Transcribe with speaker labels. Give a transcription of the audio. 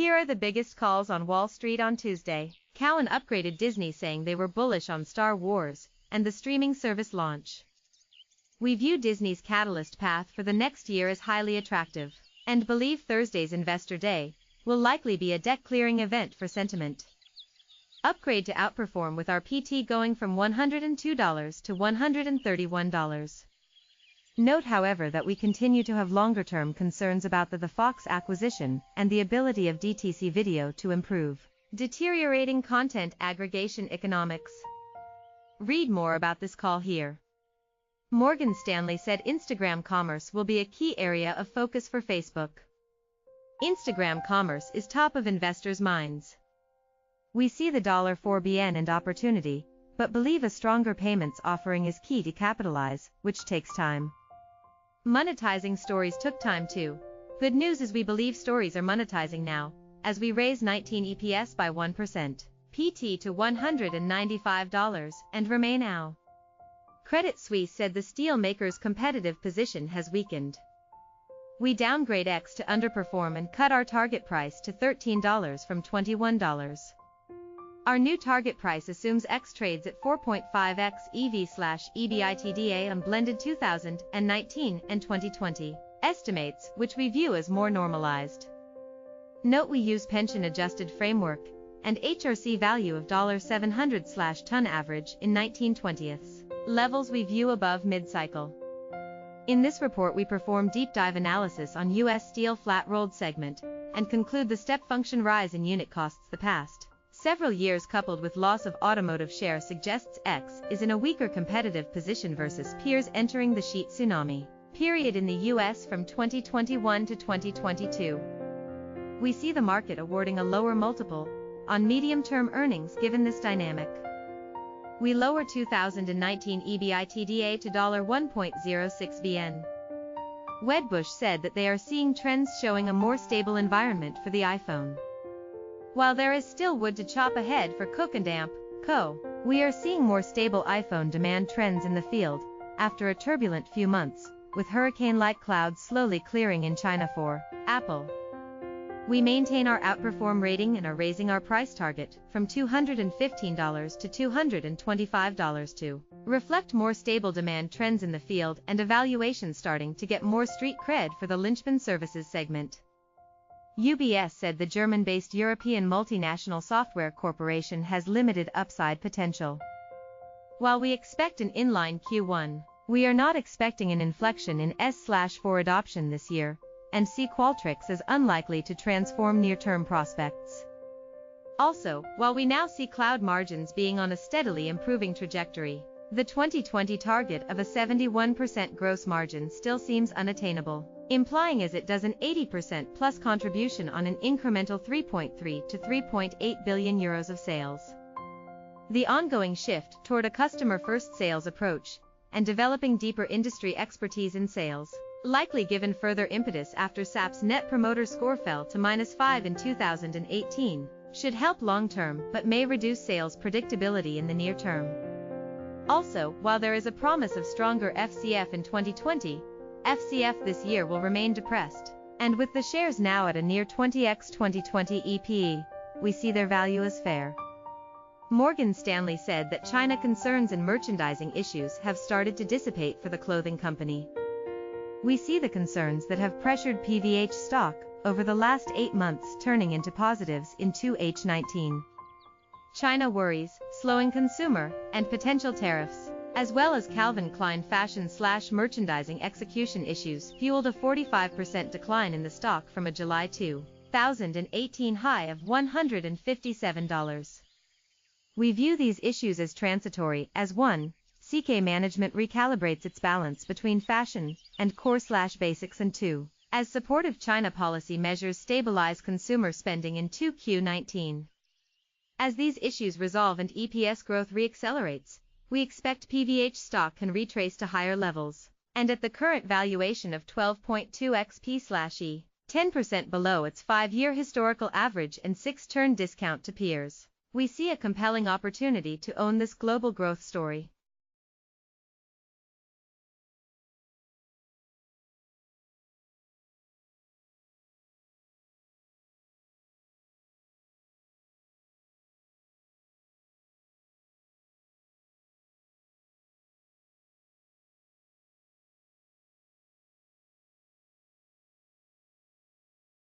Speaker 1: Here are the biggest calls on Wall Street on Tuesday. Cowen upgraded Disney, saying they were bullish on Star Wars and the streaming service launch. We view Disney's catalyst path for the next year as highly attractive, and believe Thursday's Investor Day will likely be a debt-clearing event for sentiment. Upgrade to outperform, with our PT going from $102 to $131. Note, however, that we continue to have longer-term concerns about the Fox acquisition and the ability of DTC video to improve. Deteriorating content aggregation economics. Read more about this call here. Morgan Stanley said Instagram commerce will be a key area of focus for Facebook. Instagram commerce is top of investors' minds. We see the $4 billion and opportunity, but believe a stronger payments offering is key to capitalize, which takes time. Monetizing stories took time too. Good news is we believe stories are monetizing now, as we raise 19 EPS by 1%, PT to $195, and remain now. Credit Suisse said the steel maker's competitive position has weakened. We downgrade X to underperform and cut our target price to $13 from $21. Our new target price assumes X trades at 4.5x EV/EBITDA on blended 2019 and 2020 estimates, which we view as more normalized. Note we use pension-adjusted framework and HRC value of $700/ton average in 1920s, levels we view above mid-cycle. In this report we perform deep dive analysis on U.S. steel flat-rolled segment and conclude the step function rise in unit costs the past several years coupled with loss of automotive share suggests X is in a weaker competitive position versus peers entering the sheet tsunami period in the U.S. from 2021 to 2022. We see the market awarding a lower multiple on medium-term earnings given this dynamic. We lower 2019 EBITDA to $1.06 billion. Wedbush said that they are seeing trends showing a more stable environment for the iPhone. While there is still wood to chop ahead for Cook and Amp Co., we are seeing more stable iPhone demand trends in the field after a turbulent few months, with hurricane-like clouds slowly clearing in China for Apple. We maintain our outperform rating and are raising our price target from $215 to $225 to reflect more stable demand trends in the field and a valuation starting to get more street cred for the linchpin services segment. UBS said the German-based European multinational software corporation has limited upside potential. While we expect an inline Q1, we are not expecting an inflection in S/4 adoption this year, and see Qualtrics as unlikely to transform near-term prospects. Also, while we now see cloud margins being on a steadily improving trajectory, the 2020 target of a 71% gross margin still seems unattainable, implying as it does an 80% plus contribution on an incremental 3.3 to 3.8 billion euros of sales. The ongoing shift toward a customer-first sales approach and developing deeper industry expertise in sales, likely given further impetus after SAP's Net Promoter Score fell to -5 in 2018, should help long-term but may reduce sales predictability in the near term. Also, while there is a promise of stronger FCF in 2020, FCF this year will remain depressed, and with the shares now at a near 20x 2020 EPE, we see their value as fair. Morgan Stanley said that China concerns and merchandising issues have started to dissipate for the clothing company. We see the concerns that have pressured PVH stock over the last 8 months turning into positives in 2H19. China worries, slowing consumer, and potential tariffs, as well as Calvin Klein fashion/merchandising execution issues fueled a 45% decline in the stock from a July 2018 high of $157. We view these issues as transitory as 1. CK management recalibrates its balance between fashion and core/basics, and 2. As supportive China policy measures stabilize consumer spending in 2Q19. As these issues resolve and EPS growth reaccelerates, we expect PVH stock can retrace to higher levels, and at the current valuation of 12.2x P/E, 10% below its 5-year historical average and 6-turn discount to peers, we see a compelling opportunity to own this global growth story.